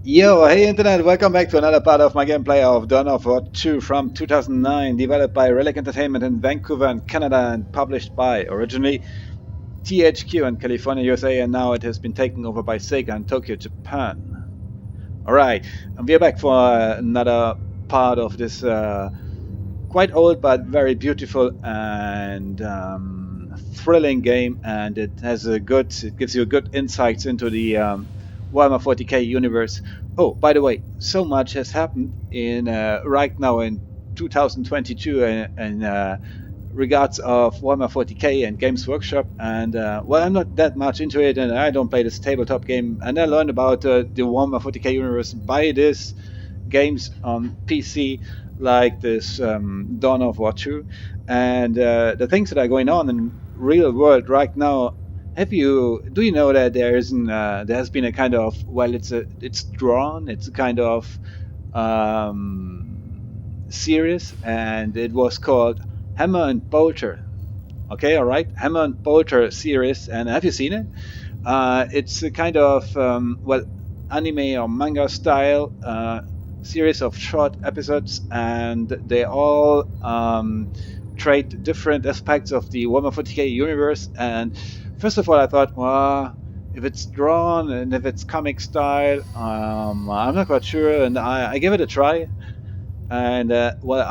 Yo, hey internet, welcome back to another part of my gameplay of Dawn of War 2 from 2009, developed by Relic Entertainment in Vancouver and Canada and published by originally THQ in California, USA, and now it has been taken over by Sega in Tokyo, Japan. Alright, and we are back for another part of this quite old but very beautiful and thrilling game, and it gives you good insights into the Warhammer 40k universe. Oh, by the way, so much has happened in right now in 2022 in regards of Warhammer 40k and Games Workshop, and well, I'm not that much into it, and I don't play this tabletop game, and I learned about the Warhammer 40k universe by this games on PC, like this Dawn of War 2, and the things that are going on in real world right now. Do you know that there has been a kind of, well, it's a kind of series, and it was called Hammer and Bolter. Okay, all right, Hammer and Bolter series, and have you seen it? It's a kind of well, anime or manga style series of short episodes, and they all trade different aspects of the Warhammer 40k universe. And first of all, I thought, well, if it's drawn and if it's comic style, I'm not quite sure, and I gave it a try, and well,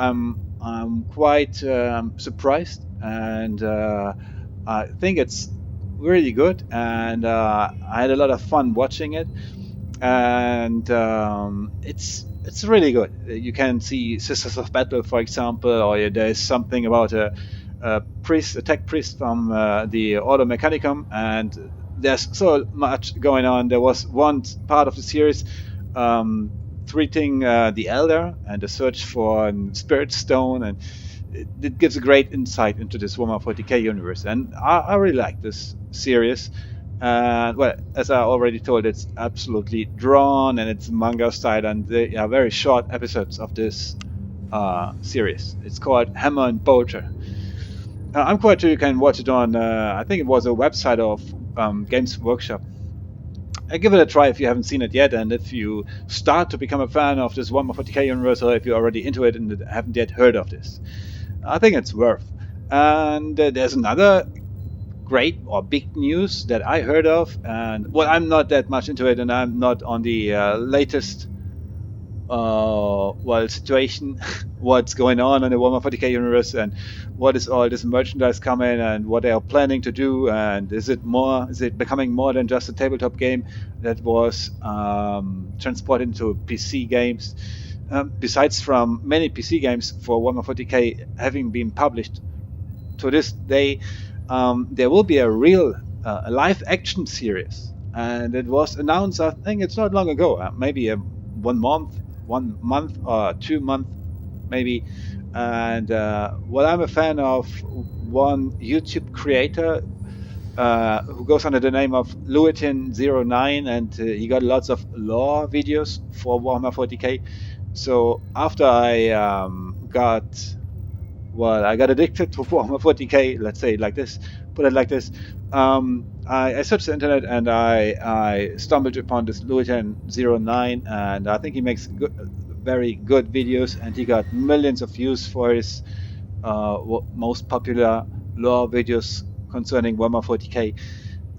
I'm quite surprised, and I think it's really good, and I had a lot of fun watching it, and it's really good. You can see Sisters of Battle, for example, or there's something about a tech priest from the Ordo Mechanicum, and there's so much going on. There was one part of the series treating the Elder and the search for a Spirit Stone, and it gives a great insight into this Warhammer 40k universe, and I really like this series. And well, as I already told, it's absolutely drawn and it's manga style, and they are very short episodes of this series. It's called Hammer and Bolter. I'm quite sure you can watch it on, I think it was a website of Games Workshop. Give it a try if you haven't seen it yet, and if you start to become a fan of this Warhammer 40k universe, or if you're already into it and haven't yet heard of this. I think it's worth. And there's another great or big news that I heard of, and well, I'm not that much into it, and I'm not on the latest well, situation, what's going on in the Warhammer 40k universe, and what is all this merchandise coming, and what they are planning to do, and is it becoming more than just a tabletop game that was transported into PC games? Besides from many PC games for Warhammer 40k having been published to this day, there will be a real live action series, and it was announced, I think it's not long ago, maybe 1 month or 2 month maybe. And well, I'm a fan of one YouTube creator who goes under the name of Luetin09, and he got lots of lore videos for Warhammer 40k. So after I got addicted to Warhammer 40k, let's say it like this, put it like this. I searched the internet, and I stumbled upon this Luetin09, and I think he makes very good videos, and he got millions of views for his most popular lore videos concerning Warhammer 40k.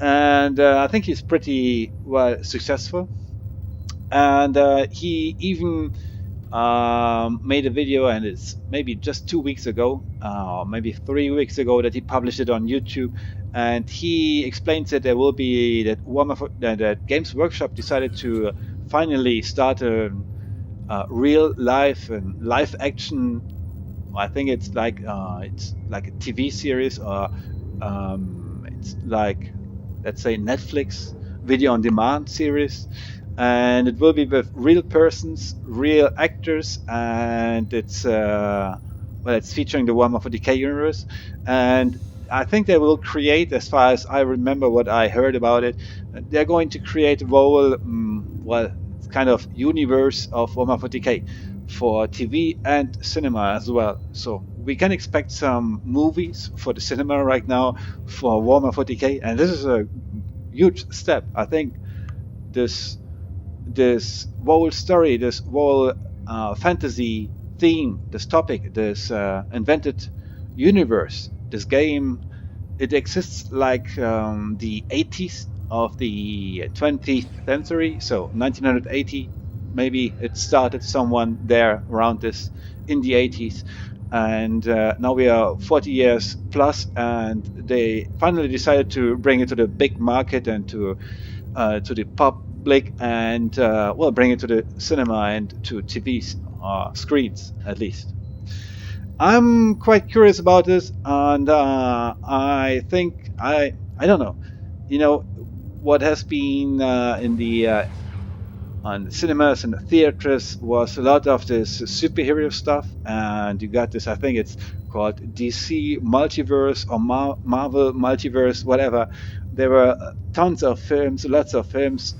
And I think he's pretty well successful. And he even made a video, and it's maybe just 2 weeks ago, or maybe 3 weeks ago, that he published it on YouTube. And he explains that there will be that Games Workshop decided to finally start a real life and live action. I think it's like a TV series, or it's like, let's say, Netflix video on demand series, and it will be with real persons, real actors, and it's featuring the Warhammer 40k universe. And I think they will create, as far as I remember what I heard about it, they're going to create a whole kind of universe of Warhammer 40k for TV and cinema as well. So we can expect some movies for the cinema right now for Warhammer 40k, and this is a huge step. I think this this whole story, this whole fantasy theme, this topic, this invented universe, this game, it exists like the 80s of the 20th century, so 1980, maybe it started someone there around this in the 80s, and now we are 40 years plus, and they finally decided to bring it to the big market and to the public, and well, bring it to the cinema and to TV screens at least. I'm quite curious about this, and I think I don't know, you know, what has been in the on cinemas and the theaters was a lot of this superhero stuff, and you got this. I think it's called DC Multiverse or Marvel Multiverse, whatever. There were tons of films, lots of films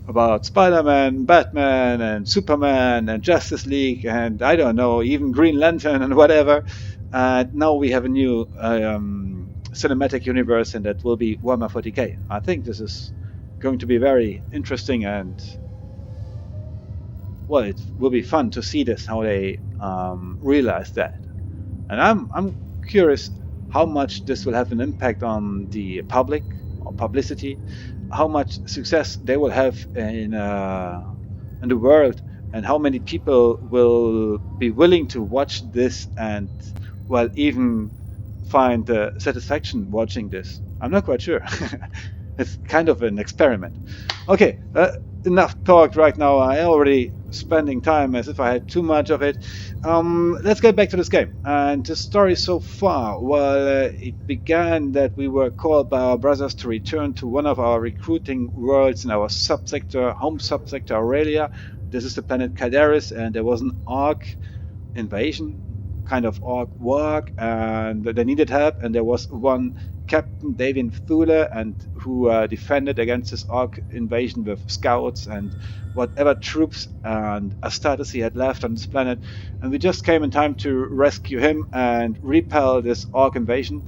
about Spider-Man, Batman, and Superman, and Justice League, and I don't know, even Green Lantern and whatever. And now we have a new cinematic universe, and that will be Warhammer 40k. I think this is going to be very interesting, and well, it will be fun to see this, how they realize that. And I'm curious how much this will have an impact on the public or publicity, how much success they will have in the world, and how many people will be willing to watch this and, well, even find satisfaction watching this. I'm not quite sure. It's kind of an experiment. Okay, enough talk right now. I already spending time as if I had too much of it. Let's get back to this game. And the story so far, well, it began that we were called by our brothers to return to one of our recruiting worlds in our subsector, home subsector Aurelia. This is the planet Calderis, and there was an Orc invasion, kind of Orc war, and they needed help, and there was one Captain Davian Thule, and who defended against this Orc invasion with scouts and whatever troops and Astartes he had left on this planet, and we just came in time to rescue him and repel this Orc invasion.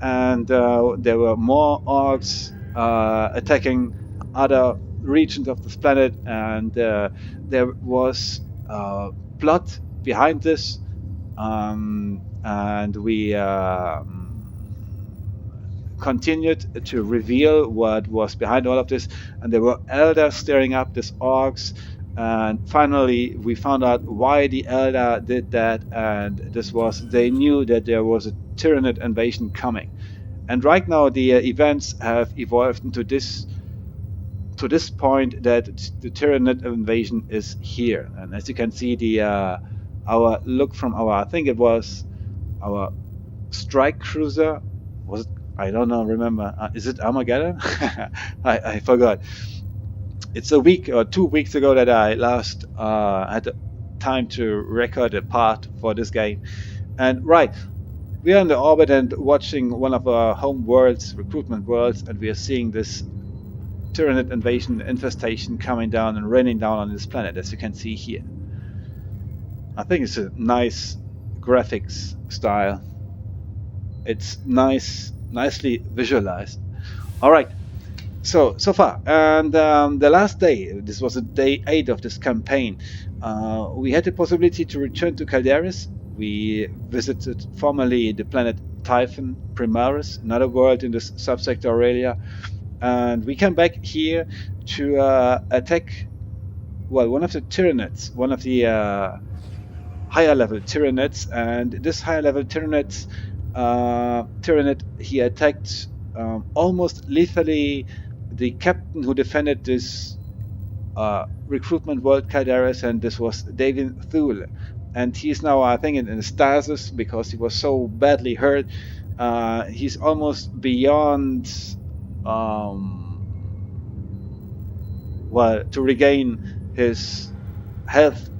And there were more Orcs attacking other regions of this planet, and there was plot behind this, and we continued to reveal what was behind all of this, and there were elders stirring up these Orcs, and finally we found out why the elder did that, and this was, they knew that there was a Tyranid invasion coming. And right now the events have evolved into this, to this point, that the Tyranid invasion is here. And as you can see, the our look from our, I think it was our strike cruiser, was it, I don't know, remember, is it Armageddon? I forgot. It's a week or 2 weeks ago that I last had the time to record a part for this game. And right, we are in the orbit and watching one of our home worlds, recruitment worlds, and we are seeing this Tyranid invasion infestation coming down and raining down on this planet, as you can see here. I think it's a nice graphics style. It's nicely visualized. All right, so far, and the last day, this was day 8 of this campaign, we had the possibility to return to Calderis. We visited formerly the planet Typhon Primaris, another world in this subsector Aurelia, and we came back here to attack, well, one of the Tyranids, one of the higher level Tyranids, and this higher level Tyranid, he attacked almost lethally the captain who defended this recruitment world Calderis, and this was Davian Thule. And he's now, I think, in stasis because he was so badly hurt. He's almost beyond, well, to regain his health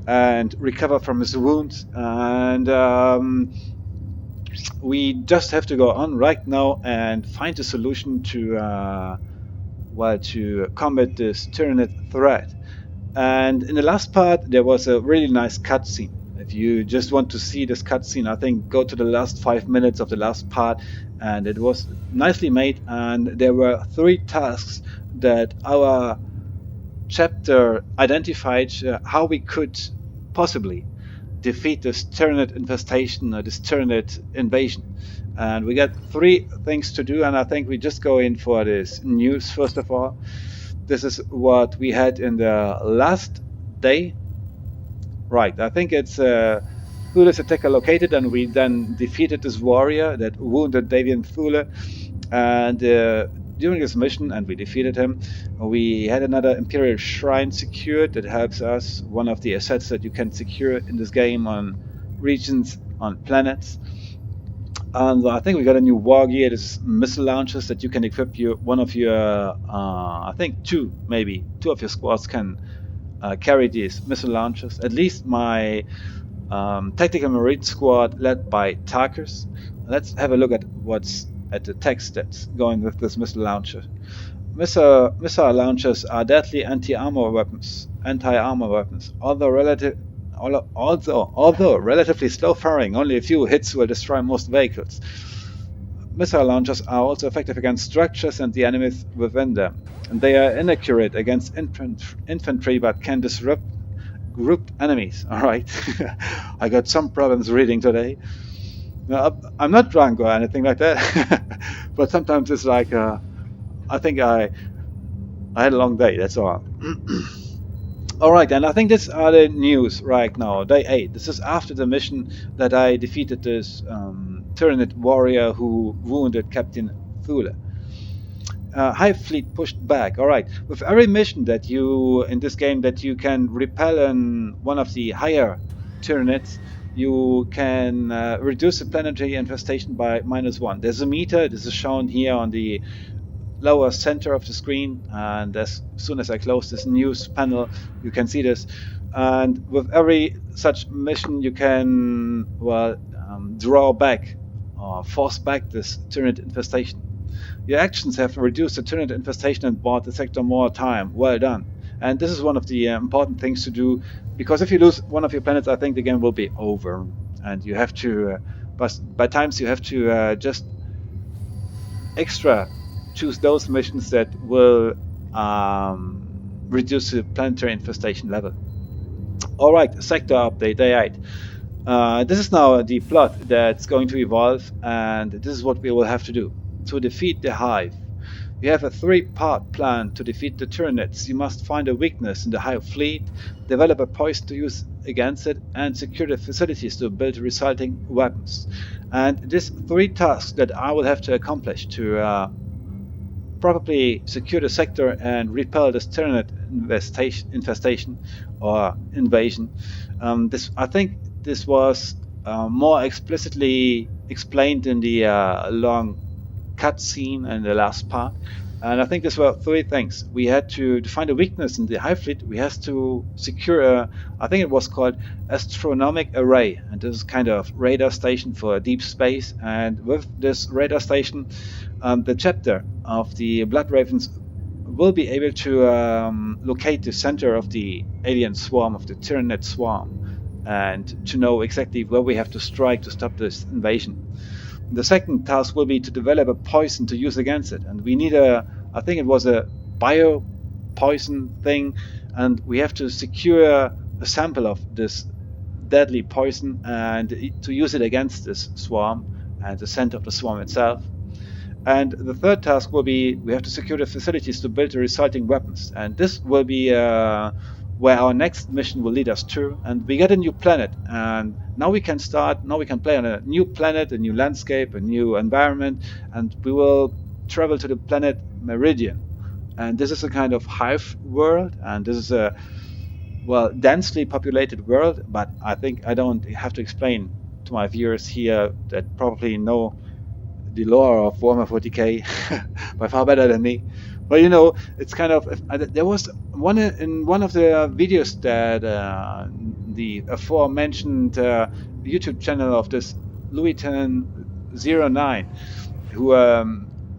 and recover from his wounds. And we just have to go on right now and find a solution to, well, to combat this Tyranid threat. And in the last part, there was a really nice cutscene. If you just want to see this cutscene, I think go to the last 5 minutes of the last part, and it was nicely made. And there were 3 tasks that our chapter identified how we could possibly defeat this Tyranid infestation or this Tyranid invasion. And we got 3 things to do, and I think we just go in for this news first of all. This is what we had in the last day. Right, I think it's Thule's attacker located, and we then defeated this warrior that wounded Davian Thule. And during this mission, and we defeated him, we had another Imperial Shrine secured that helps us, one of the assets that you can secure in this game on regions, on planets. And I think we got a new war gear. This is missile launchers that you can equip one of your, I think 2 of your squads can carry these missile launchers. At least my tactical marine squad led by Tarkus. Let's have a look at what's at the text that's going with this missile launcher. Missile launchers are deadly anti-armor weapons, although relatively slow-firing. Only a few hits will destroy most vehicles. Missile launchers are also effective against structures and the enemies within them. And they are inaccurate against infantry, but can disrupt grouped enemies. All right, I got some problems reading today. I'm not drunk or anything like that, but sometimes it's like I think I had a long day. That's all. All right, and I think these are the news right now. Day 8. This is after the mission that I defeated this Tyranid warrior who wounded Captain Thule. Hive fleet pushed back. All right. With every mission that you in this game that you can repel in one of the higher Tyranids, you can reduce the planetary infestation by -1. There's a meter. This is shown here on the lower center of the screen, and as soon as I close this news panel, you can see this. And with every such mission, you can draw back or force back this Tyranid infestation. Your actions have reduced the Tyranid infestation and bought the sector more time. Well done. And this is one of the important things to do, because if you lose one of your planets, I think the game will be over. And you have to, by times you have to just extra choose those missions that will reduce the planetary infestation level. Alright, sector update, day 8. This is now the plot that's going to evolve, and this is what we will have to do. To defeat the Hive. You have a 3-part plan to defeat the Tyranids. You must find a weakness in the Hive fleet, develop a poison to use against it, and secure the facilities to build resulting weapons. And these 3 tasks that I will have to accomplish to probably secure the sector and repel this Tyranid infestation or invasion. I think this was more explicitly explained in the long cutscene in the last part, and I think there were 3 things. We had to find a weakness in the Hive fleet. We had to secure I think it was called astronomic array, and this is kind of radar station for deep space. And with this radar station, the chapter of the Blood Ravens will be able to locate the center of the alien swarm, of the Tyranid swarm, and to know exactly where we have to strike to stop this invasion. The second task will be to develop a poison to use against it, and we need I think it was a bio poison thing, and we have to secure a sample of this deadly poison and to use it against this swarm and the center of the swarm itself. And the third task will be we have to secure the facilities to build the resulting weapons, and this will be where our next mission will lead us to. And we get a new planet, and now we can play on a new planet, a new landscape, a new environment, and we will travel to the planet Meridian. And this is a kind of Hive world, and this is a densely populated world, but I think I don't have to explain to my viewers here that probably know the lore of Warhammer 40k by far better than me. But it's kind of, there was one in one of the videos that the aforementioned YouTube channel of this Louis1009, who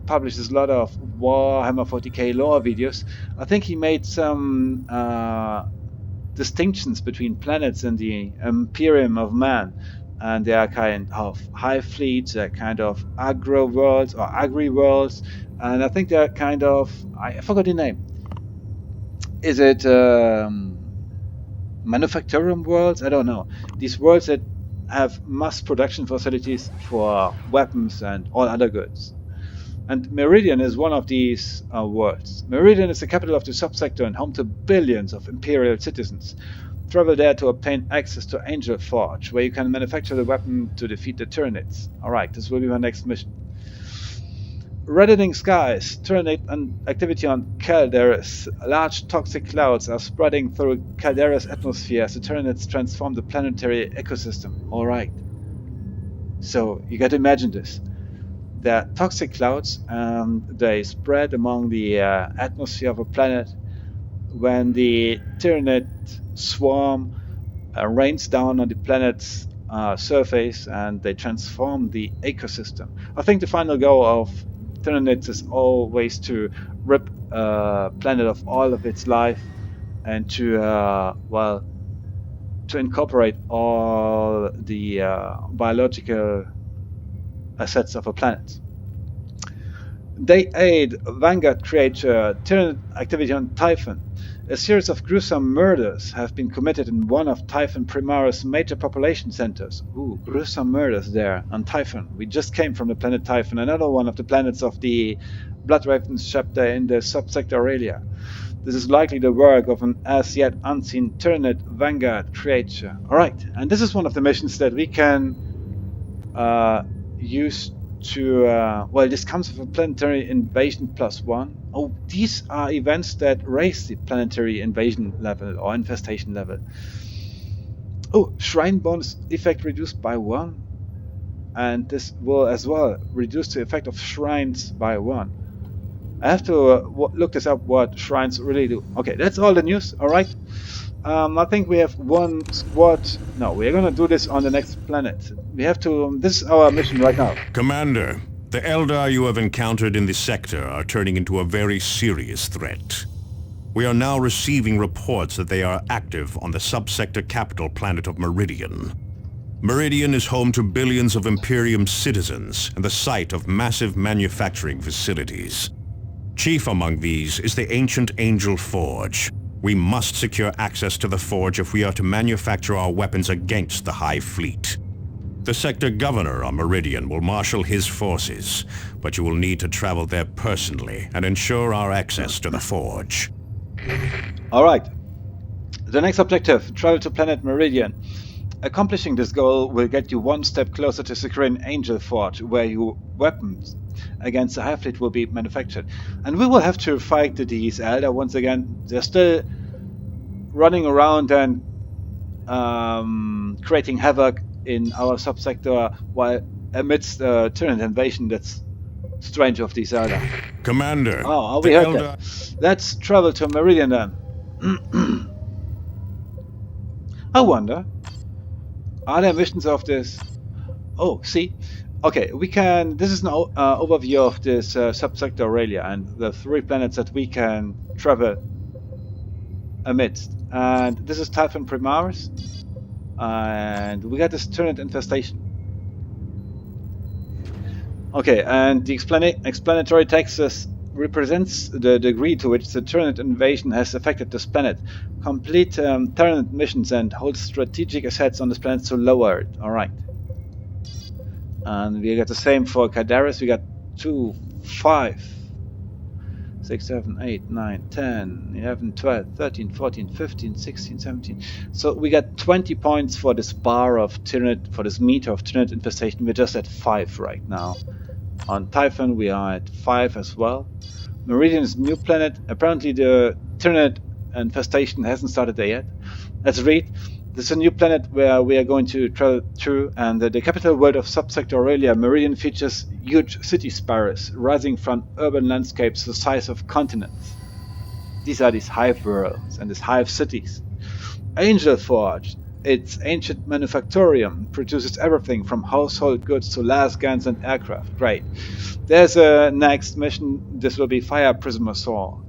publishes a lot of Warhammer 40k lore videos. I think he made some distinctions between planets in the Imperium of Man, and they are kind of Hive fleets, they're kind of agro worlds or agri worlds, and I think they're kind of, I forgot the name. is it manufacturing worlds? I don't know. These worlds that have mass production facilities for weapons and all other goods. And Meridian is one of these worlds. Meridian is the capital of the subsector and home to billions of Imperial citizens. Travel there to obtain access to Angel Forge, where you can manufacture the weapon to defeat the Tyranids. Alright, this will be my next mission. Reddening skies, Tyranid activity on Calderis. Large toxic clouds are spreading through Calderis' atmosphere as the Tyranids transform the planetary ecosystem. Alright. So, you got to imagine this. There are toxic clouds and they spread among the atmosphere of a planet. When the Tyranid swarm rains down on the planet's surface and they transform the ecosystem. I think the final goal of Tyranids is always to rip a planet of all of its life and to, well, to incorporate all the biological assets of a planet. Day 8, Vanguard creature, Tyranid activity on Typhon. A series of gruesome murders have been committed in one of Typhon Primaris' major population centers. Ooh, gruesome murders there on Typhon. We just came from the planet Typhon, another one of the planets of the Blood Ravens chapter in the subsector Aurelia. This is likely the work of an as yet unseen Tyranid Vanguard creature. Alright, and this is one of the missions that we can use to, well, this comes with a planetary invasion +1. Oh, these are events that raise the planetary invasion level or infestation level. Oh, shrine bonus effect reduced by 1. And this will as well reduce the effect of shrines by 1. I have to look this up, what shrines really do. Okay, that's all the news, alright. I think we have one squad. No, we're gonna do this on the next planet. We have to, this is our mission right now. Commander, the Eldar you have encountered in this sector are turning into a very serious threat. We are now receiving reports that they are active on the subsector capital planet of Meridian. Meridian is home to billions of Imperium citizens and the site of massive manufacturing facilities. Chief among these is the ancient Angel Forge. We must secure access to the forge if we are to manufacture our weapons against the Hive fleet. The sector governor on Meridian will marshal his forces, but you will need to travel there personally and ensure our access to the forge. Alright. The next objective, travel to planet Meridian. Accomplishing this goal will get you one step closer to securing Angel Forge, where your weapons against the Hive fleet will be manufactured. And we will have to fight these Eldar once again. They're still running around and creating havoc in our subsector while amidst a Tyranid invasion. That's strange of these Eldar. Commander, oh, we heard that. Let's travel to Meridian then. I wonder, are there missions of this? Oh, see? Okay, we can, this is an overview of this subsector Aurelia and the 3 planets that we can travel amidst. And this is Typhon Primaris. And we got this Tyranid infestation. Okay, and the explanatory text represents the degree to which the Tyranid invasion has affected this planet. Complete Tyranid missions and hold strategic assets on this planet to lower it. Alright. And we got the same for Calderis. We got 2, 5, 6, 7, 8, 9, 10, 11, 12, 13, 14, 15, 16, 17. So we got 20 points for this bar of Tyranid, for this meter of Tyranid infestation. We're just at 5 right now. On Typhon we are at 5 as well. Meridian is a new planet. Apparently the Tyranid infestation hasn't started there yet. Let's read. This is a new planet where we are going to travel through, and the capital world of subsector Aurelia, Meridian, features huge city spires rising from urban landscapes the size of continents. These are these Hive worlds and these Hive cities. Angel Forge, its ancient manufactorium, produces everything from household goods to las guns and aircraft. Great. There's a next mission. This will be Fire Prism Assault.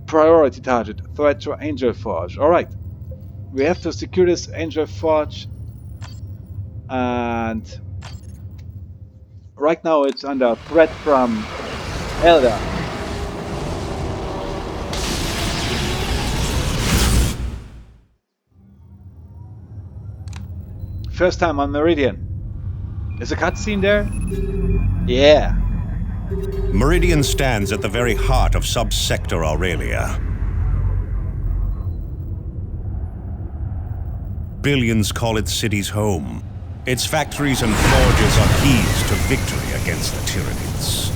Priority target, threat to Angel Forge. Alright. We have to secure this Angel Forge, and right now it's under threat from Eldar. first time on Meridian. There's a cutscene there? Yeah. Meridian stands at the very heart of subsector Aurelia. Billions call its cities home. Its factories and forges are keys to victory against the Tyranids.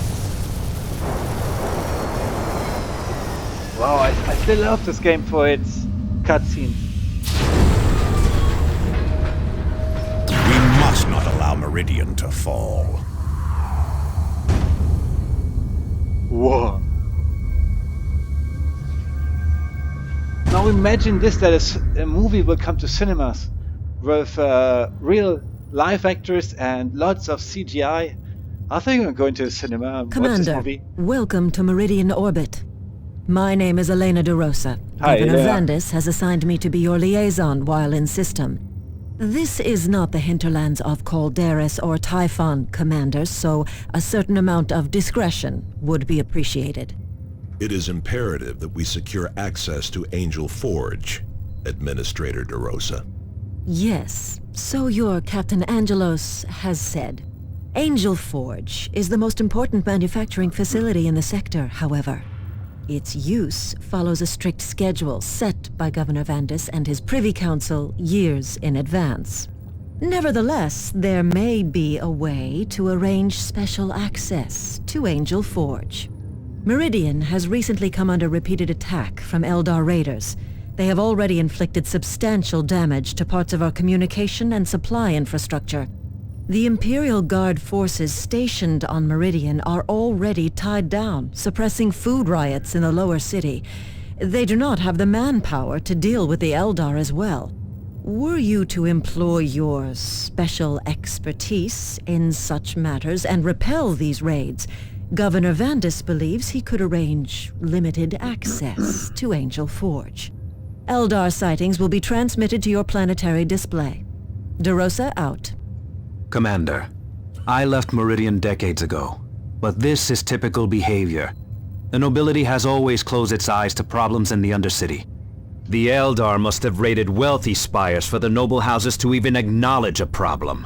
Wow, I still love this game for its cutscenes. We must not allow Meridian to fall. Whoa. Now imagine this, that a movie will come to cinemas with real live actors and lots of CGI. I think I'm going to the cinema and watch this Commander, movie. welcome to Meridian orbit. My name is Elena de Rosa. Hi, Governor Elena. Vandis has assigned me to be your liaison while in system. This is not the hinterlands of Calderis or Typhon, Commander, so a certain amount of discretion would be appreciated. It is imperative that we secure access to Angel Forge, Administrator de Rosa. Yes, so your Captain Angelos has said. Angel Forge is the most important manufacturing facility in the sector, however. Its use follows a strict schedule set by Governor Vandis and his Privy Council years in advance. Nevertheless, there may be a way to arrange special access to Angel Forge. Meridian has recently come under repeated attack from Eldar raiders. They have already inflicted substantial damage to parts of our communication and supply infrastructure. The Imperial Guard forces stationed on Meridian are already tied down, suppressing food riots in the lower city. They do not have the manpower to deal with the Eldar as well. Were you to employ your special expertise in such matters and repel these raids, Governor Vandis believes he could arrange limited access to Angel Forge. Eldar sightings will be transmitted to your planetary display. De Rosa out. Commander, I left Meridian decades ago, but this is typical behavior. The nobility has always closed its eyes to problems in the Undercity. The Eldar must have raided wealthy spires for the noble houses to even acknowledge a problem.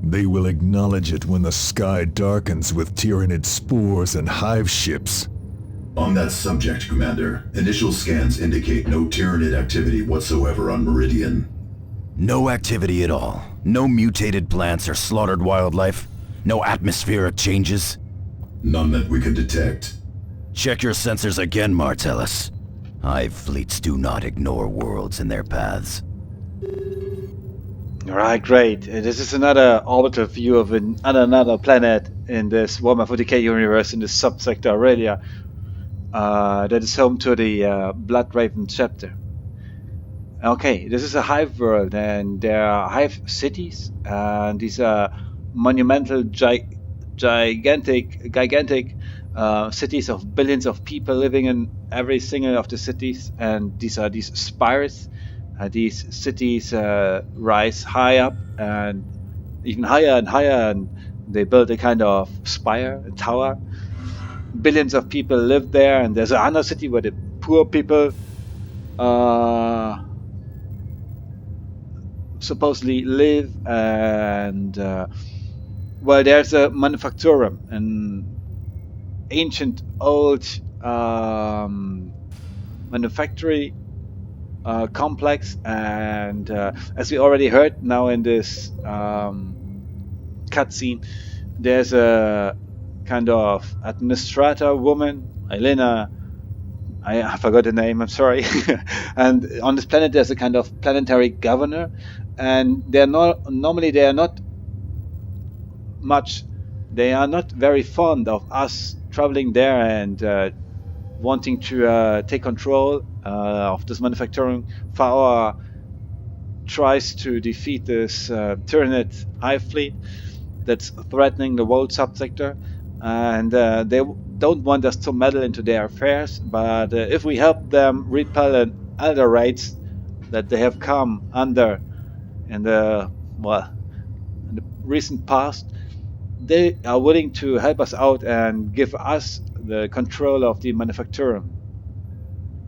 They will acknowledge it when the sky darkens with Tyranid spores and Hive ships. On that subject, Commander, initial scans indicate no Tyranid activity whatsoever on Meridian. No activity at all. No mutated plants or slaughtered wildlife. No atmospheric changes. None that we could detect. Check your sensors again, Martellus. Hive fleets do not ignore worlds in their paths. Alright, great. This is another orbital view of another planet in this Warhammer 40k universe in the subsector Aurelia. That is home to the Blood Raven chapter. Okay, this is a Hive world, and there are Hive cities, and these are monumental, gigantic cities of billions of people living in every single of the cities, and these are these spires. These cities rise high up and even higher and higher, and they build a kind of spire, a tower. Billions of people live there, and there's another city where the poor people supposedly live, and well, there's a manufactorum, an ancient old manufactory complex, and as we already heard now in this cutscene, there's a kind of administrator woman, Elena. I forgot the name, I'm sorry. And on this planet there's a kind of planetary governor, and they are not very fond of us traveling there and wanting to take control of this manufacturing. Faora tries to defeat this Tyranid Hive fleet that's threatening the world subsector, and they don't want us to meddle into their affairs, but if we help them repel other raids that they have come under in the recent past, they are willing to help us out and give us the control of the manufacturing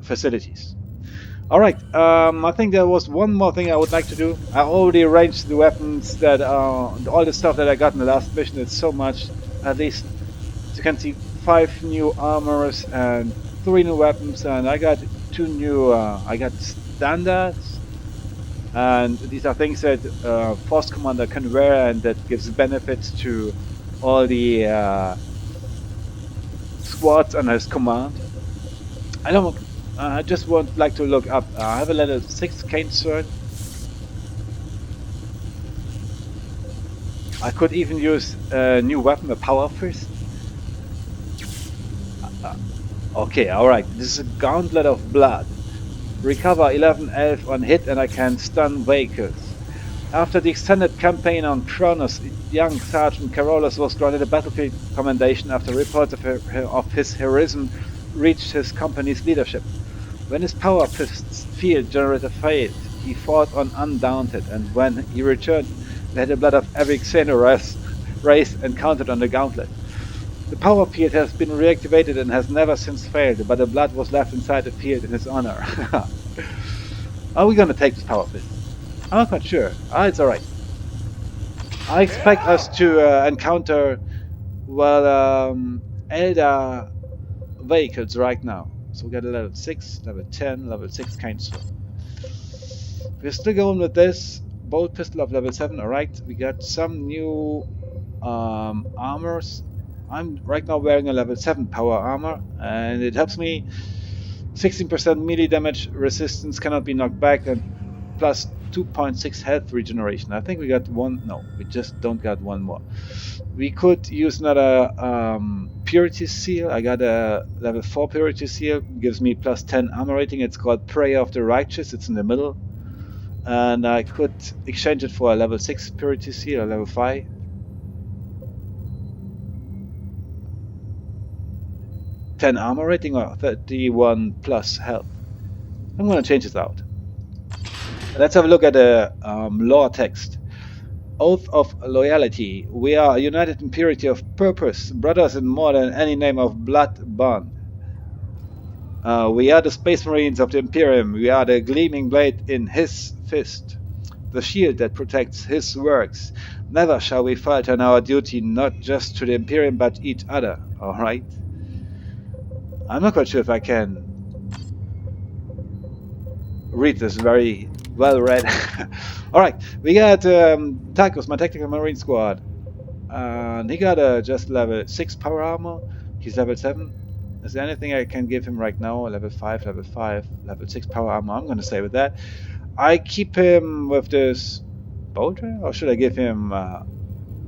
facilities. Alright, I think there was one more thing I would like to do. I already arranged the weapons that all the stuff that I got in the last mission. It's so much, at least, as you can see, 5 new armors and 3 new weapons, and I got 2 new, I got standards, and these are things that Force Commander can wear, and that gives benefits to all the squads under his command. I just would like to look up. I have a level 6 cane sword. I could even use a new weapon, a power fist. Okay, alright. This is a gauntlet of blood. Recover 11 health on hit and I can stun vehicles. After the extended campaign on Kronos, young Sergeant Carolus was granted a battlefield commendation after reports of his heroism reached his company's leadership. When his power fist's field generator failed, he fought on undaunted, and when he returned, he had the blood of every Xeno race encountered on the gauntlet. The power field has been reactivated and has never since failed, but the blood was left inside the field in his honor. Are we gonna take this power fist? I'm not quite sure. It's alright. I expect us to encounter, well, elder vehicles right now. So we got a level 6, level 10, level 6 kind sword. We're still going with this. Bolt pistol of level 7, alright. We got some new armors. I'm right now wearing a level 7 power armor, and it helps me 16% melee damage resistance, cannot be knocked back, and plus 2.6 health regeneration. I think we got one. No, we just don't got one more. We could use another purity seal. I got a level 4 purity seal, gives me plus 10 armor rating. It's called Prayer of the Righteous. It's in the middle. And I could exchange it for a level 6 purity seal, a level 5. (10 armor rating or 31 plus health. I'm gonna change this out. Let's have a look at the lore text. Oath of loyalty. We are united in purity of purpose, brothers in more than any name of blood bond. We are the Space Marines of the Imperium. We are the gleaming blade in his fist, the shield that protects his works. Never shall we falter in our duty, not just to the Imperium, but each other. Alright? I'm not quite sure if I can read this very well read. Alright, we got Tacos, my tactical marine squad. And he got just level 6 power armor. He's level 7. Is there anything I can give him right now? Level 5, level 6 power armor. I'm gonna stay with that. I keep him with this bolter, or should I give him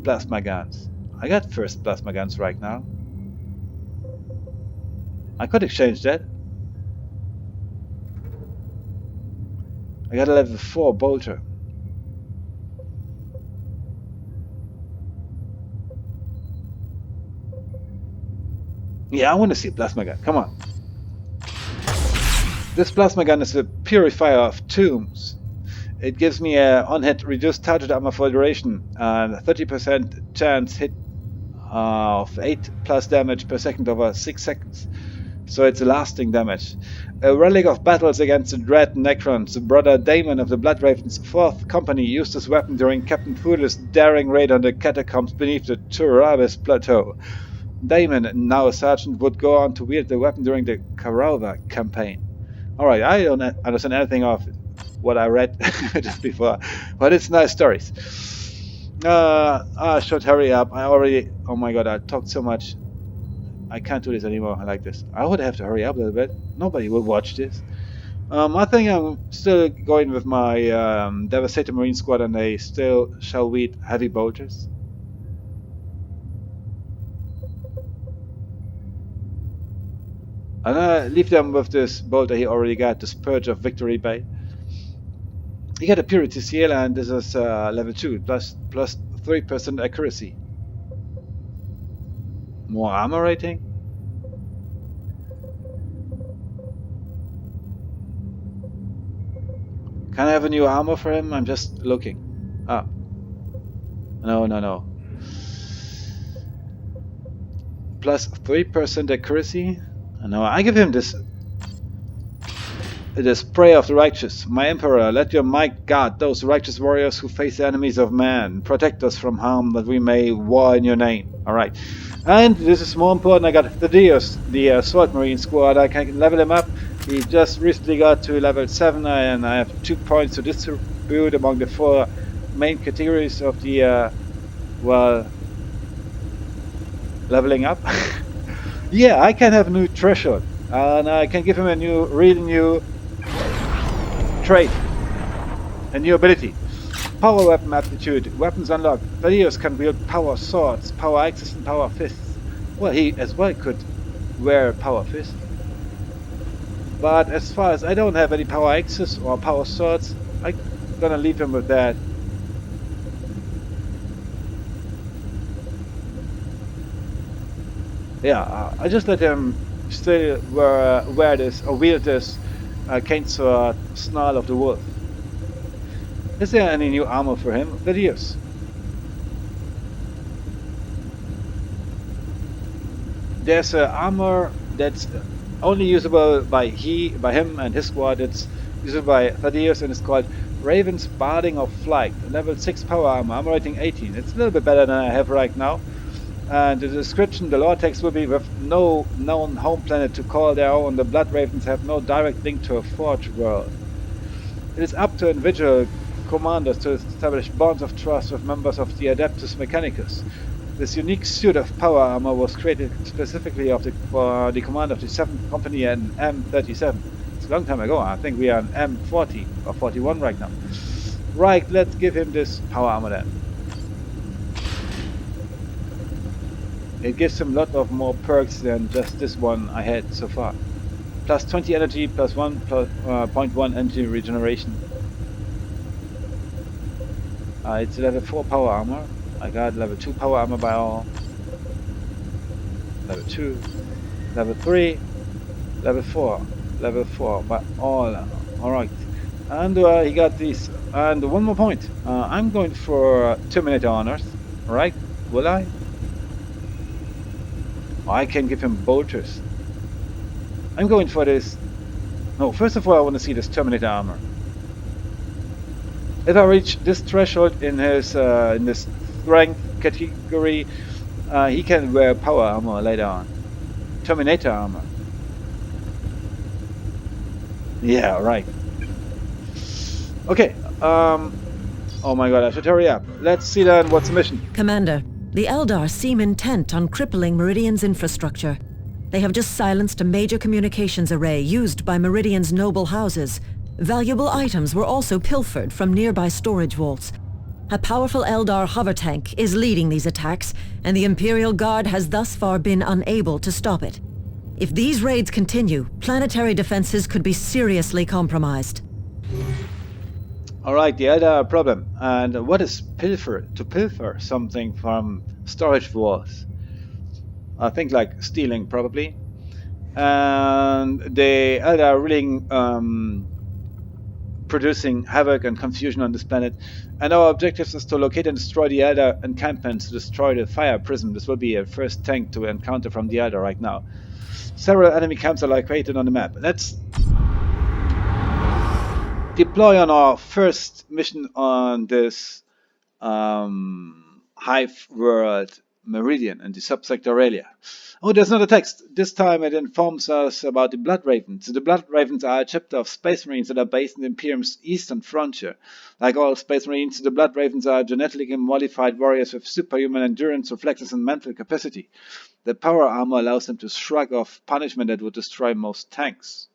plasma guns? I got first plasma guns right now. I could exchange that. I got a level 4 bolter. Yeah, I want to see a plasma gun. Come on. This plasma gun is a purifier of tombs. It gives me a on-hit reduced target armor for duration and 30% chance hit of 8 plus damage per second over 6 seconds. So it's a lasting damage. A relic of battles against the dread Necrons. Brother Damon of the Blood Ravens' 4th Company used this weapon during Captain Fuda's daring raid on the catacombs beneath the Turabis Plateau. Damon, now a sergeant, would go on to wield the weapon during the Karava campaign. Alright, I don't understand anything of what I read just before, but it's nice stories. I should hurry up. Oh my god, I talked so much. I can't do this anymore like this. I would have to hurry up a little bit. Nobody will watch this. I think I'm still going with my Devastator Marine Squad, and they still shall wield heavy bolters. I'm gonna leave them with this bolter he already got, the Spurge of Victory Bay. He got a Purity Seal, and this is level 2, plus 3% accuracy. More armor rating? Can I have a new armor for him? I'm just looking. Ah. No. Plus 3% accuracy? No, I give him this. The spray of the righteous. My Emperor, let your might guard those righteous warriors who face the enemies of man. Protect us from harm that we may war in your name. Alright. And this is more important, I got Thaddeus, the Sword Marine squad. I can level him up. He just recently got to level 7 and I have 2 points to distribute among the 4 main categories of the, well, leveling up. Yeah, I can have a new threshold. And I can give him a new, really new trait, a new ability. Power weapon aptitude, weapons unlocked. Thaddeus can wield power swords, power axes and power fists. Well, he as well could wear power fists. But as far as I don't have any power axes or power swords, I'm gonna leave him with that. Yeah, I just let him still wear this or wield this cane sword, Snarl of the Wolf. Is there any new armor for him? Thaddeus. There's an armor that's only usable by him and his squad. It's usable by Thaddeus and it's called Raven's Barding of Flight. Level 6 power armor. I'm rating 18. It's a little bit better than I have right now. And the description, the lore text will be with no known home planet to call their own. The Blood Ravens have no direct link to a Forge world. It is up to individual commanders to establish bonds of trust with members of the Adeptus Mechanicus. This unique suit of power armor was created specifically for the command of the 7th Company and M37. It's a long time ago. I think we are on M40 or 41 right now. Right, let's give him this power armor then. It gives him a lot of more perks than just this one I had so far. Plus 20 energy, plus 1.1 energy regeneration. It's level 4 power armor. I got level 2 power armor by all. Level 2. Level 3. Level 4. Level 4 by all. Alright. And he got these. And one more point. I'm going for Terminator honors. Alright? Will I? I can give him bolters. I'm going for this. No, first of all I want to see this Terminator armor. If I reach this threshold in his in this strength category, he can wear power armor later on. Terminator armor. Yeah, right. Okay. Oh my god, I should hurry up. Let's see then what's the mission. Commander, the Eldar seem intent on crippling Meridian's infrastructure. They have just silenced a major communications array used by Meridian's noble houses. Valuable items were also pilfered from nearby storage vaults. A powerful Eldar hover tank is leading these attacks, and the Imperial Guard has thus far been unable to stop it. If these raids continue, planetary defenses could be seriously compromised. Alright, the Eldar problem. And what is pilfer? To pilfer something from storage vaults. I think like stealing probably. And the Eldar are really producing havoc and confusion on this planet. And our objective is to locate and destroy the Eldar encampments, to destroy the fire prism. This will be a first tank to encounter from the Eldar right now. Several enemy camps are located on the map. Let's deploy on our first mission on this Hive world, Meridian, and the subsector Aurelia. Oh, there's not a text. This time it informs us about the Blood Ravens. The Blood Ravens are a chapter of Space Marines that are based in the Imperium's eastern frontier. Like all Space Marines, the Blood Ravens are genetically modified warriors with superhuman endurance, reflexes, and mental capacity. The power armor allows them to shrug off punishment that would destroy most tanks.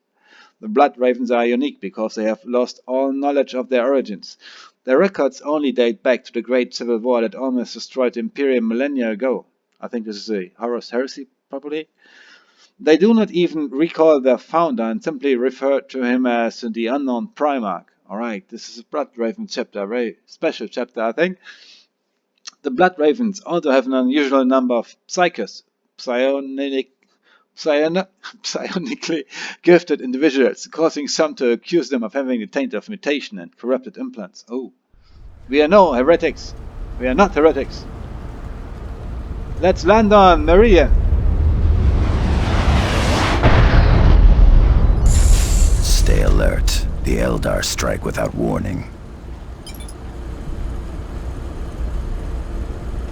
The Blood Ravens are unique because they have lost all knowledge of their origins. Their records only date back to the Great Civil War that almost destroyed the Imperium millennia ago. I think this is a Horus Heresy, probably. They do not even recall their founder and simply refer to him as the unknown Primarch. Alright, this is a Blood Raven chapter, a very special chapter, I think. The Blood Ravens also have an unusual number of psychers, psionically gifted individuals, causing some to accuse them of having the taint of mutation and corrupted implants. Oh, we are no heretics. We are not heretics. Let's land on Meridian. Stay alert. The Eldar strike without warning.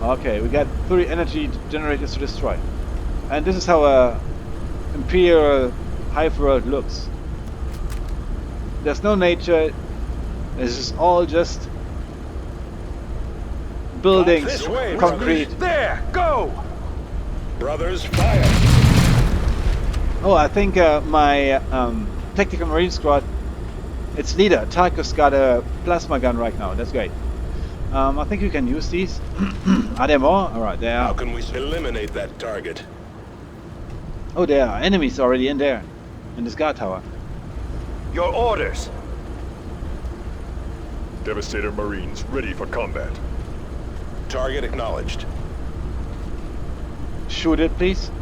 Okay, we got 3 energy generators to destroy. And this is how a Imperial Hive world looks. There's no nature. This is all just buildings, This way, concrete. brothers. There, go! Brothers, fire! Oh, I think my tactical marine squad, its leader, Tarkus, got a plasma gun right now. That's great. I think we can use these. Are there more? Alright, there How are. can we eliminate that target? Oh, there are enemies already in there. In this guard tower. Your orders! Devastator Marines ready for combat. Target acknowledged. Shoot it, please.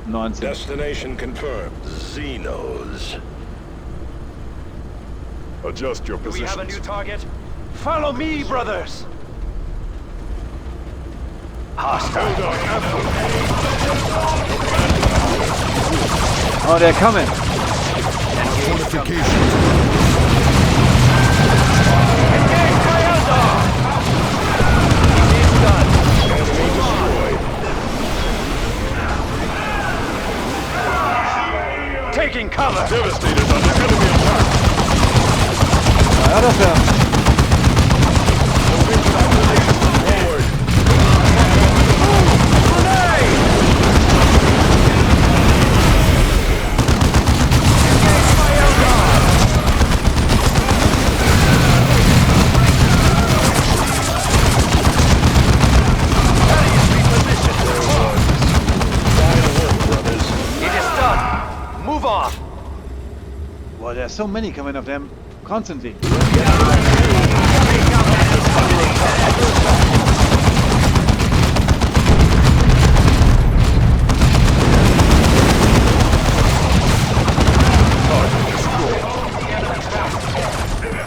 Nonsense. Destination confirmed. Xenos. Adjust your Do we positions. have a new target? Follow me, brothers! Oh, they're coming. Taking cover! Devastators under enemy attack. Out of them. Well, there's so many coming of them constantly.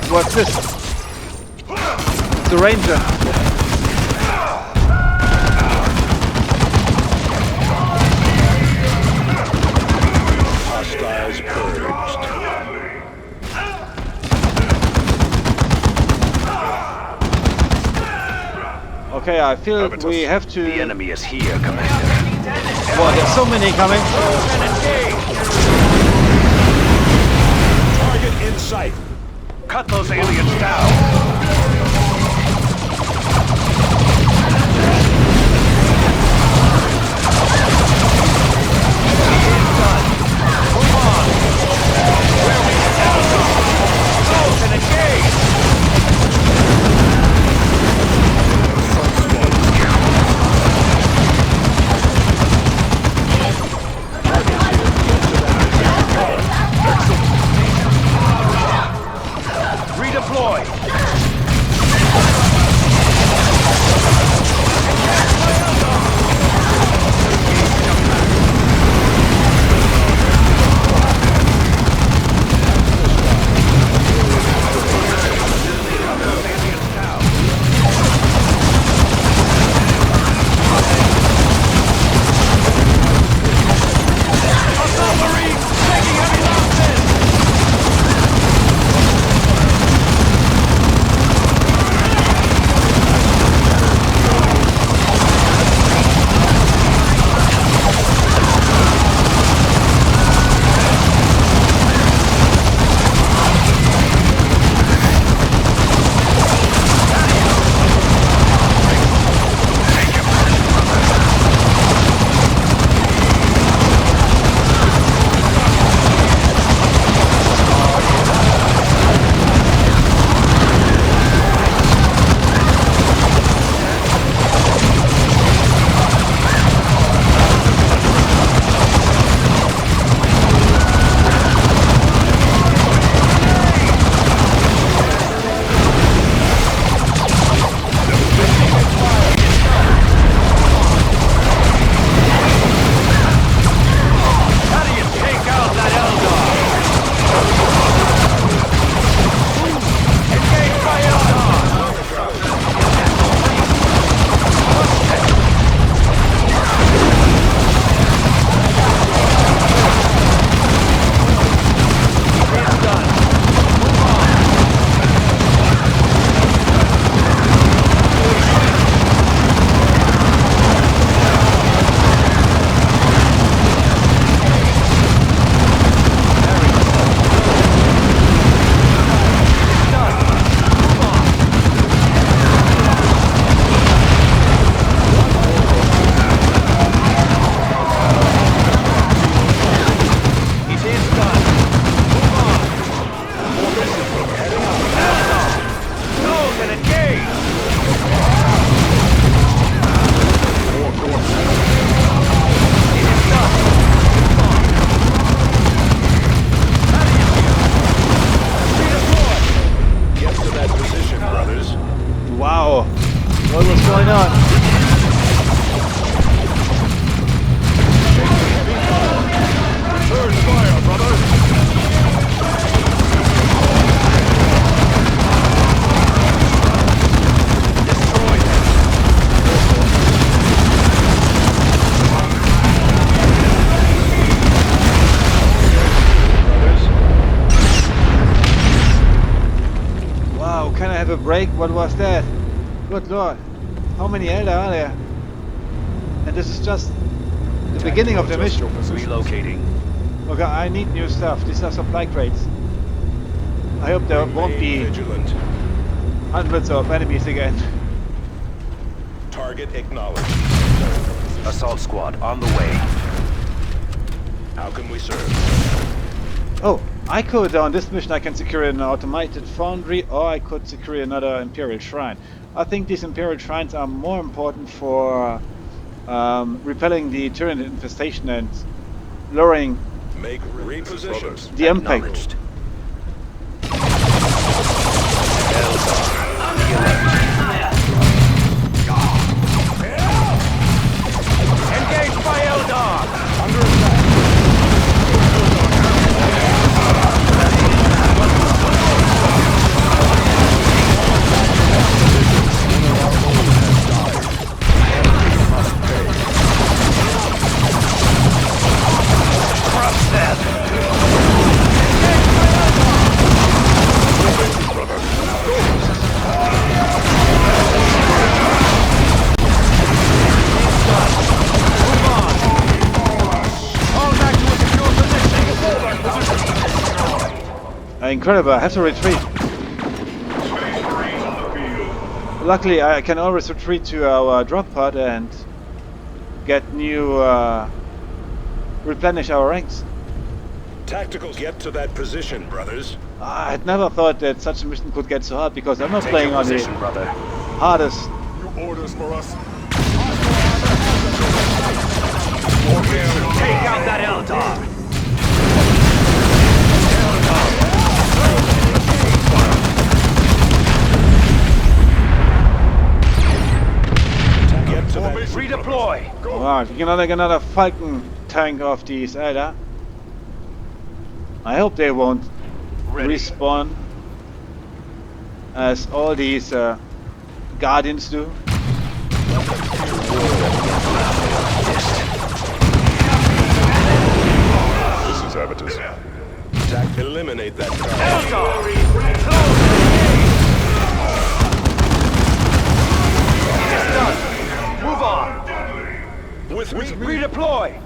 What's this? It's a ranger. Hostiles purged. Okay, I feel we have to... The enemy is here, Commander. Well, there's so many coming. Target in sight. Cut those aliens down! Redeploy. have a break? What was that? Good lord. How many Elder are there? And this is just the beginning of the mission. Relocating. Okay, I need new stuff. These are supply crates. I hope there won't be vigilant. hundreds of enemies again. Target acknowledged. Assault squad on the way. How can we serve? Oh, I could, on this mission I can secure an automated foundry, or I could secure another Imperial Shrine. I think these Imperial Shrines are more important for repelling the Tyranid infestation and lowering Make repositions. the impact. Engaged by Eldar! Under attack. Incredible, I have to retreat. Luckily I can always retreat to our drop pod and get new replenish our ranks. Tacticals, get to that position, brothers. I had never thought that such a mission could get so hard because I'm not Take playing your on the position, brother. hardest. New orders for us. Take out that Eldar! Get to that. Redeploy! Alright, we can get another Falcon tank of these Elder. I hope they won't respawn as all these Guardians do. This is Avitus. Attack. Eliminate that target. Move on! With me. Redeploy!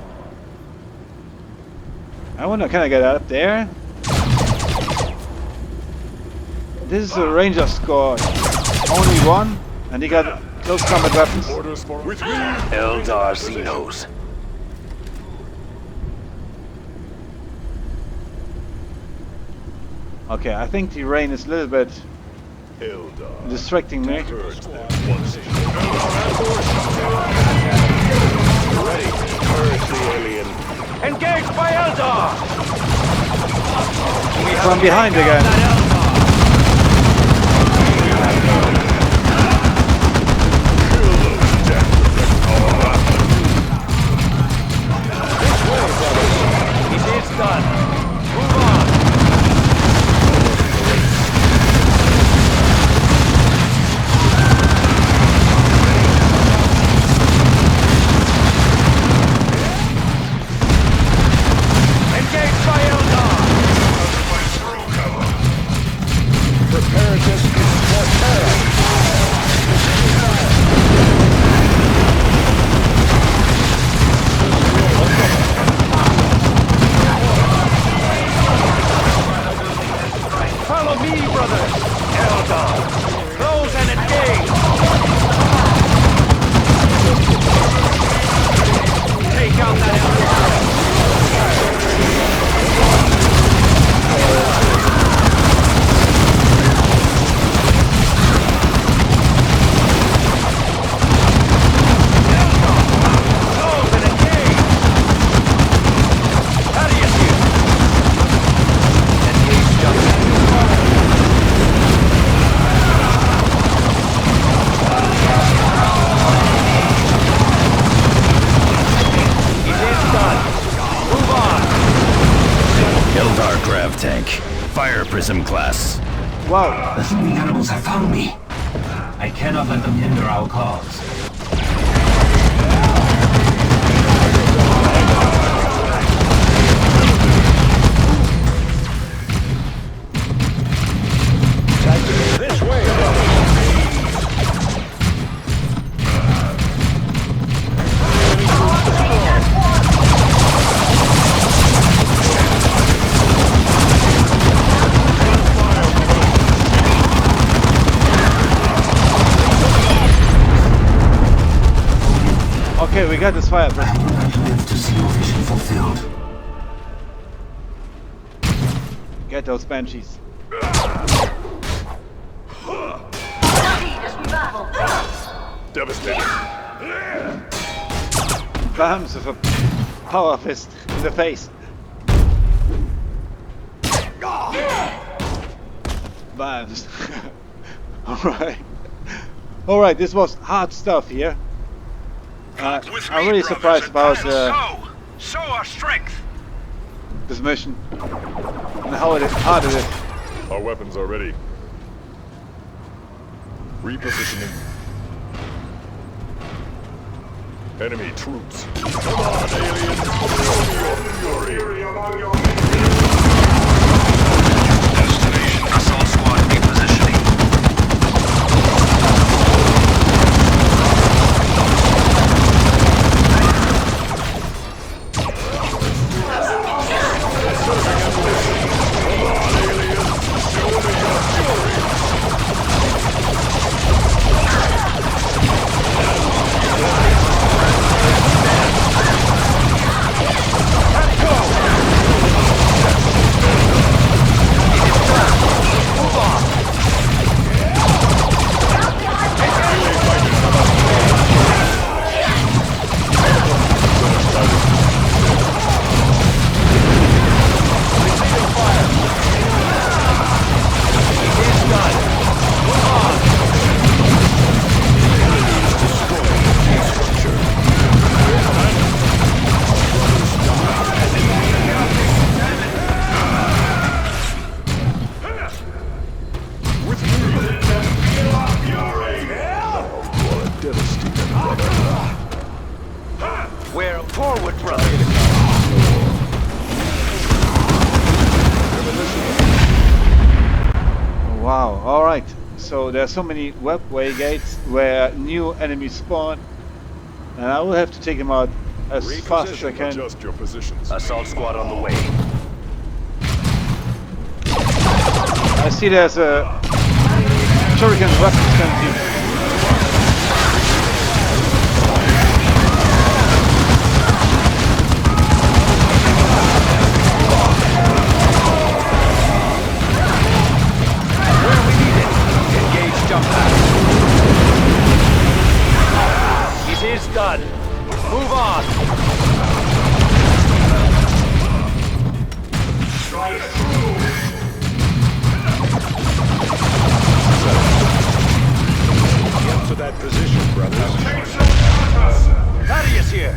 I wonder, can I get up there? This is a Ranger squad. Only one, and he got close combat weapons. Orders for with me. Eldar Xenos. Okay, I think the rain is a little bit Eldar. distracting me. Purge them. Ready. Purge the alien. Engaged by Eldar! From behind again. It is done. Move on. Engaged by Eldar. Preparedness is for terror. Follow me, brothers. Eldar. Close and engage. Take out that Eldar. Close and engage. How do you feel? Engage justice. It is done. Move on. Eldar grav tank. Fire prism class. Wow. The human animals have found me. I cannot let them hinder our cause. This way, brothers. Okay, we got this fire breath. Live to see your vision fulfilled. Get those banshees. Devastating. Bams with a power fist in the face. Bams. Alright, this was hard stuff here. I'm really surprised about Show our strength. this mission and how hard it is. Our weapons are ready. Repositioning. Enemy troops. Come on, aliens! Show me your fury! Destination assault squad repositioning. We're forward, brother. Wow, alright. So there are so many webway gates where new enemies spawn. And I will have to take them out as fast as I can. Adjust your positions. Assault squad on the way. I see there's a shuriken weapon stand here. Jump back. It is done. Move on. Strike through. Get to that position, brothers. Thaddeus here.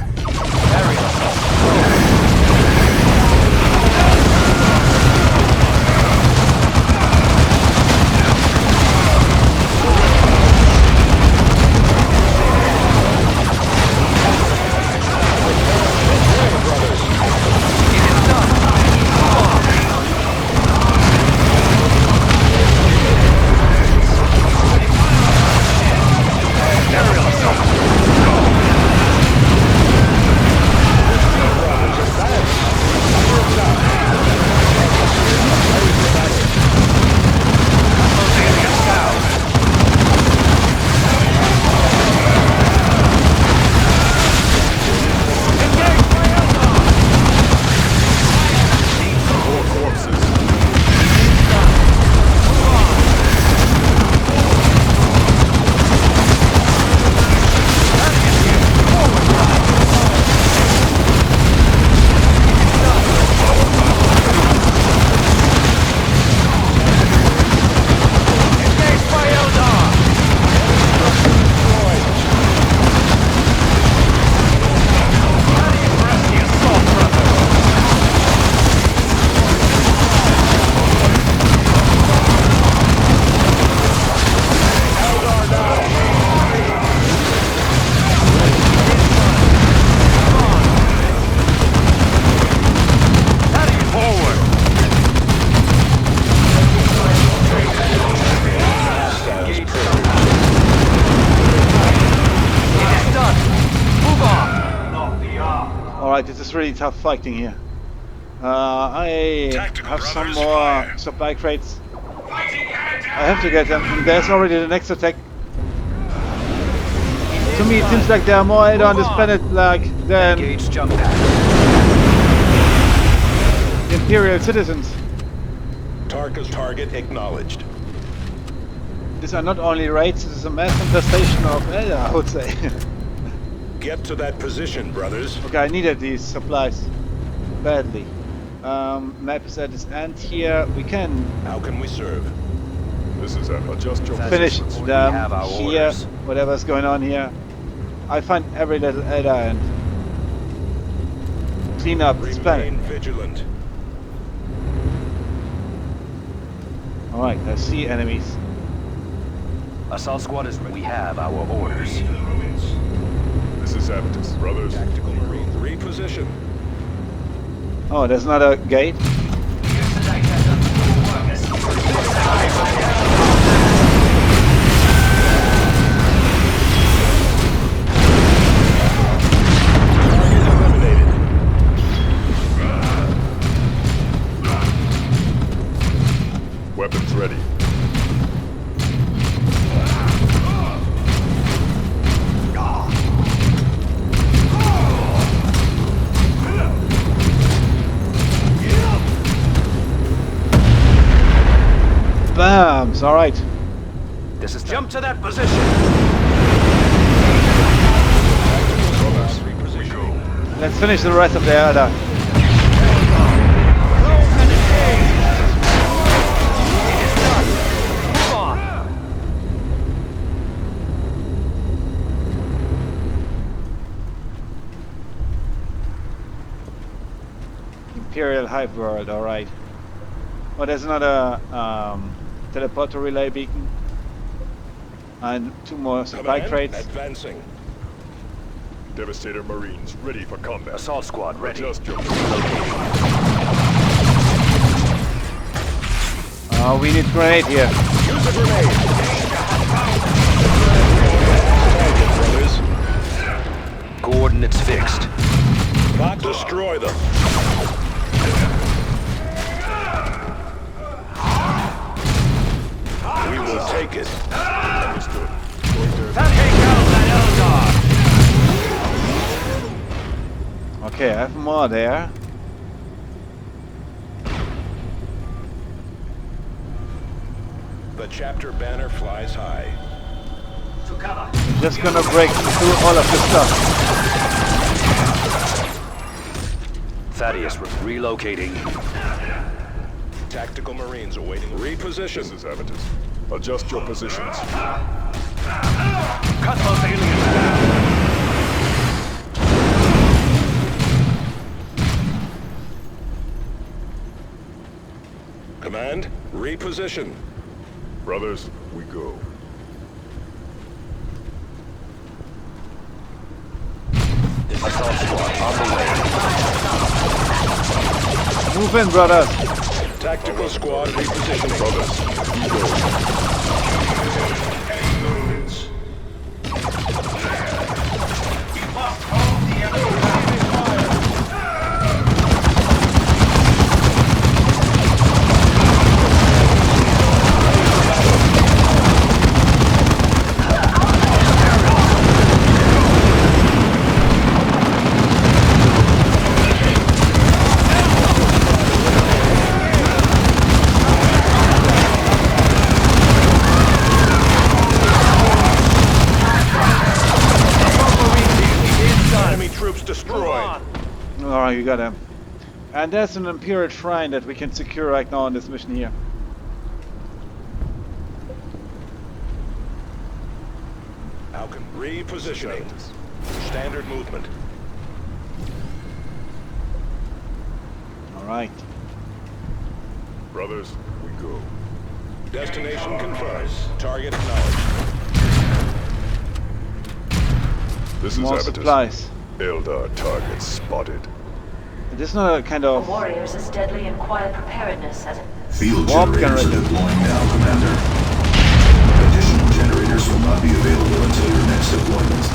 Alright, this is really tough fighting here. I have some more supply crates. I have to get them. And there's already the next attack. To me, it seems like there are more Eldar on this planet, like, than Engage jump pad. Imperial citizens. Target acknowledged. These are not only raids, this is a mass infestation of Eldar, I would say. Get to that position, brothers. Okay, I needed these supplies badly. Map is at its end here. We can How can we serve? This is an adjust your finish positions. them have our here, orders. whatever's going on here. I find every little Eldar and clean up this planet. Remain vigilant. Alright, I see enemies. Assault squad is ready. We have our orders. This is Avitus, brothers. Tactical Marines, reposition. Oh, there's another gate. Weapons ready. Bams! Alright. This is jump to that position. Let's finish the rest of the Eldar. Imperial Hive world, alright. Oh, there's another teleporter relay beacon. And 2 more supply crates. Advancing. Devastator Marines ready for combat. Assault squad ready. Adjust your Oh, we need grenade here. Use a grenade. Brothers. Coordinates fixed. Not destroy them. We will take it. Understood. Okay, I have more there. The chapter banner flies high. To cover. Just gonna break through all of this stuff. Thaddeus relocating. Tactical Marines awaiting reposition. This is Avitus. Adjust your positions. Cut those aliens. Command, reposition. Brothers, we go. Assault squad on the way. Move in, brothers. Tactical squad repositioning. Brothers, we go. Alright, you got him. And there's an Imperial Shrine that we can secure right now on this mission here. Falcon repositioning. Standard movement. Alright. Brothers, we go. Destination confirmed. Target acknowledged. This is More Avitus. supplies. Eldar target spotted. It is not a kind of Warriors is deadly in quiet preparedness as Field warp generators are generator. deploying now, Commander. Additional generators will not be available until your next deployment.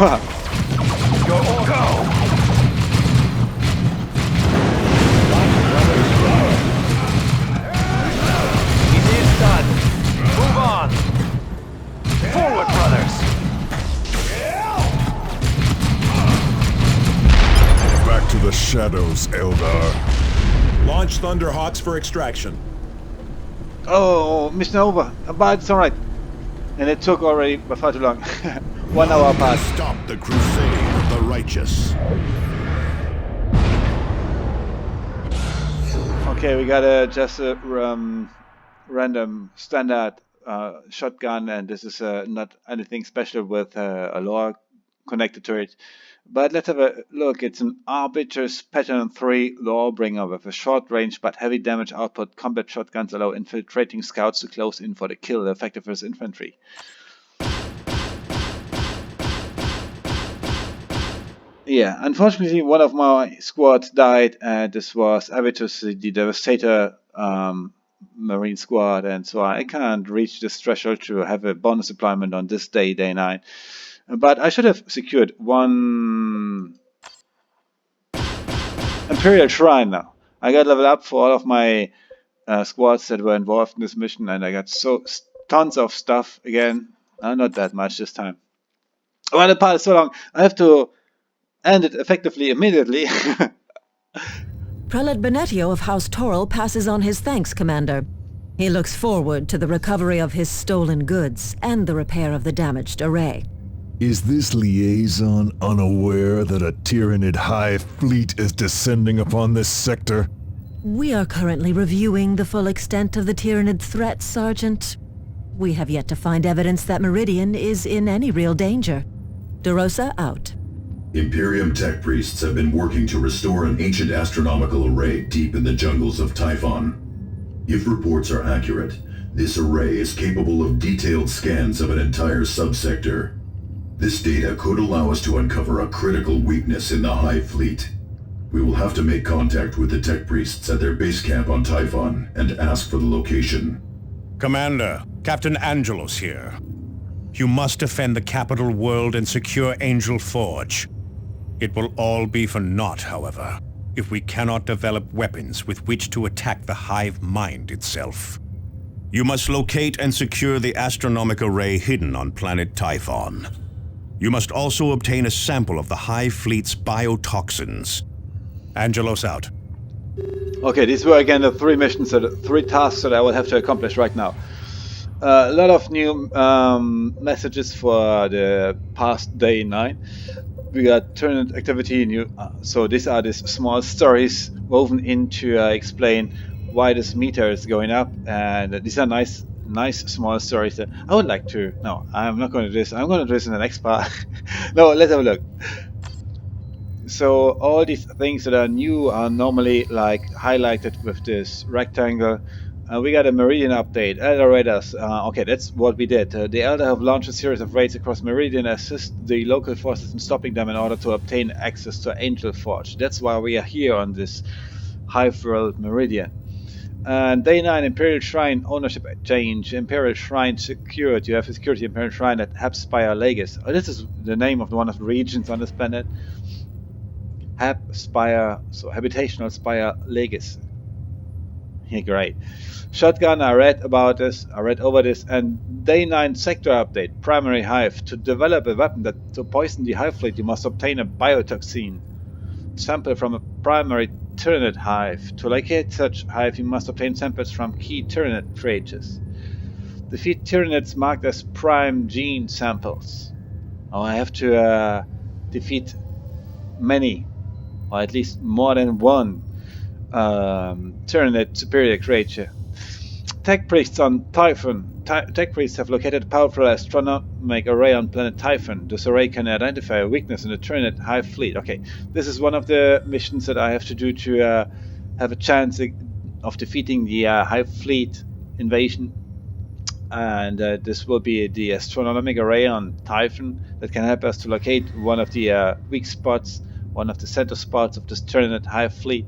Go! Done. Move on. Forward, brothers. Back to the shadows, Eldar. Launch Thunderhawks for extraction. Oh, mission over. But it's alright. And it took already far too long. 1 hour past. Stop the crusade of the righteous. Okay, we got just a random standard shotgun, and this is not anything special with a lore connected to it. But let's have a look. It's an Arbiter's Pattern 3 Lawbringer with a short range but heavy damage output. Combat shotguns allow infiltrating scouts to close in for the kill, effective as infantry. Yeah, unfortunately one of my squads died, and this was Avitus, the Devastator Marine squad, and so I can't reach this threshold to have a bonus deployment on this day 9. But I should have secured one Imperial Shrine now. I got leveled up for all of my squads that were involved in this mission, and I got tons of stuff again. Not that much this time. Well, the part is so long, I have to end it effectively immediately. Prelate Benetio of House Toril passes on his thanks, Commander. He looks forward to the recovery of his stolen goods and the repair of the damaged array. Is this liaison unaware that a Tyranid Hive fleet is descending upon this sector? We are currently reviewing the full extent of the Tyranid threat, Sergeant. We have yet to find evidence that Meridian is in any real danger. DeRosa out. Imperium tech priests have been working to restore an ancient astronomical array deep in the jungles of Typhon. If reports are accurate, this array is capable of detailed scans of an entire subsector. This data could allow us to uncover a critical weakness in the Hive fleet. We will have to make contact with the tech priests at their base camp on Typhon and ask for the location. Commander, Captain Angelos here. You must defend the capital world and secure Angel Forge. It will all be for naught, however, if we cannot develop weapons with which to attack the Hive mind itself. You must locate and secure the astronomic array hidden on planet Typhon. You must also obtain a sample of the Hive fleet's biotoxins. Angelos out. Okay, these were again the 3 missions, the 3 tasks that I will have to accomplish right now. A lot of new messages for the past day 9. We got Tyranid activity new, so these are these small stories woven in to explain why this meter is going up, and these are nice small stories that I would like to. No, I'm not going to do this. I'm going to do this in the next part. No, let's have a look. So all these things that are new are normally like highlighted with this rectangle. We got a Meridian update. Elder Raiders. Okay, that's what we did. The Elder have launched a series of raids across Meridian, assist the local forces in stopping them in order to obtain access to Angel Forge. That's why we are here on this Hive world Meridian. And day 9, Imperial Shrine ownership change. Imperial Shrine secured. You have a security Imperial Shrine at Habspire Legis. Oh, this is the name of one of the regions on this planet. Habspire, so Habitational Spire Legis. Yeah, great. Shotgun, I read about this, I read over this, and day 9 sector update, primary Hive. To develop a weapon to poison the Hive fleet, you must obtain a biotoxin sample from a primary Tyranid Hive. To locate such Hive, you must obtain samples from key Tyranid creatures. Defeat Tyranids marked as prime gene samples. Oh, I have to defeat many, or at least more than one Tyranid superior creature. Tech priests on Typhon. Tech priests have located a powerful astronomic array on planet Typhon. This array can identify a weakness in the Tyranid Hive fleet. Okay, this is one of the missions that I have to do to have a chance of defeating the Hive fleet invasion. And this will be the astronomic array on Typhon that can help us to locate one of the weak spots, one of the center spots of this Tyranid Hive fleet.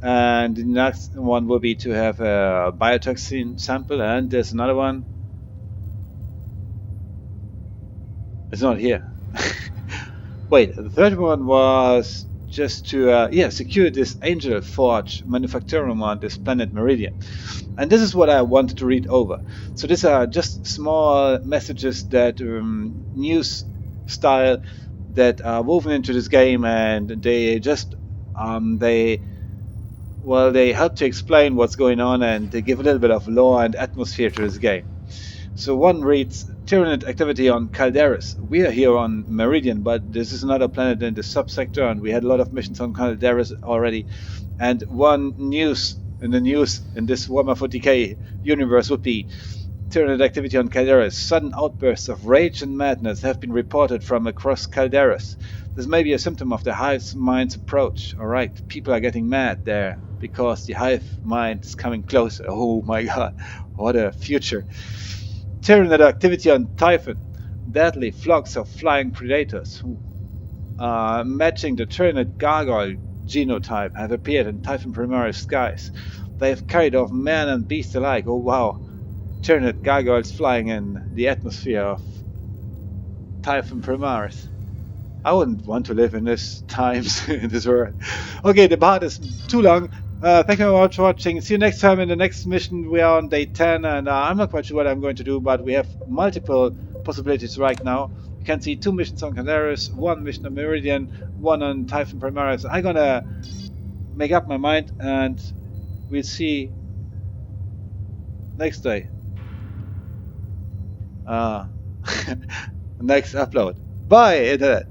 And the next one will be to have a biotoxin sample, and there's another one. It's not here. Wait, the third one was just to secure this Angel Forge manufacturing on this planet Meridian. And this is what I wanted to read over. So these are just small messages that news style that are woven into this game, and they just they help to explain what's going on, and they give a little bit of lore and atmosphere to this game. So one reads, Tyranid activity on Calderis. We are here on Meridian, but this is another planet in the subsector, and we had a lot of missions on Calderis already. And one news in this Warhammer 40k universe would be, Tyranid activity on Calderis. Sudden outbursts of rage and madness have been reported from across Calderis. This may be a symptom of the Hive's mind's approach. Alright, people are getting mad there because the Hive mind is coming closer. Oh my god, what a future. Tyranid activity on Typhon. Deadly flocks of flying predators matching the Tyranid gargoyle genotype have appeared in Typhon Primaris skies. They have carried off man and beast alike. Oh wow. Tyranid gargoyles flying in the atmosphere of Typhon Primaris. I wouldn't want to live in this times, in this world. Okay, the part is too long. Thank you very much for watching. See you next time in the next mission. We are on day 10, and I'm not quite sure what I'm going to do, but we have multiple possibilities right now. You can see 2 missions on Calderis, 1 mission on Meridian, 1 on Typhon Primaris. I'm gonna make up my mind, and we'll see next day. Next upload. Bye, Internet!